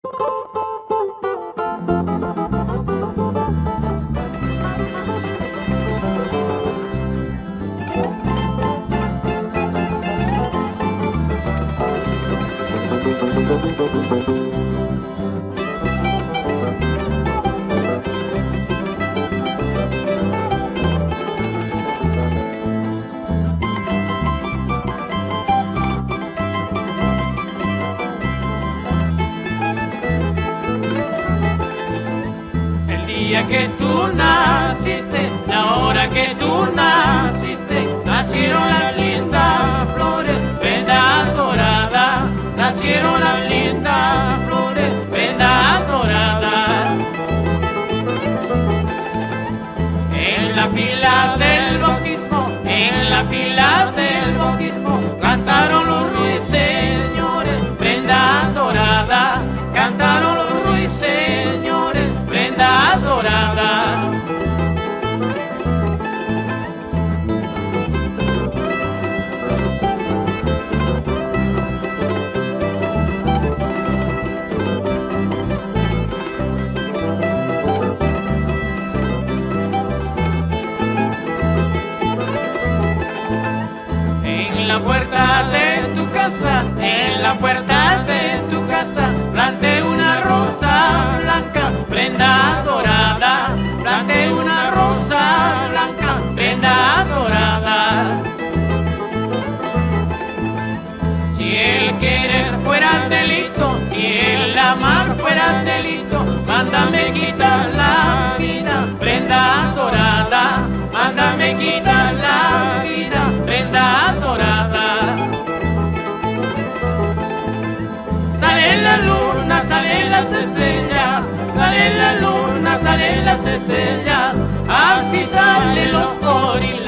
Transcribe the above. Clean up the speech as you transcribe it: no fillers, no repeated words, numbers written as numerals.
El día que tú naciste, la hora que tú naciste, nacieron las lindas flores, vendas doradas, nacieron las lindas flores, vendas doradas. En la fila del bautismo, en la fila del bautismo, cantaron los ruiseñores, prendas doradas, cantaron los ruiseñores, prendas doradas. En la puerta de tu casa, en la puerta de tu casa, planté una rosa blanca, prenda dorada, planté una rosa blanca, prenda dorada. Si el querer fuera delito, si el amar fuera delito, mándame quitar la vida, prenda dorada, mándame quitar la vida, prenda dorada. Sale la luna, salen las estrellas, sale la luna, salen las estrellas, así salen los gorilas.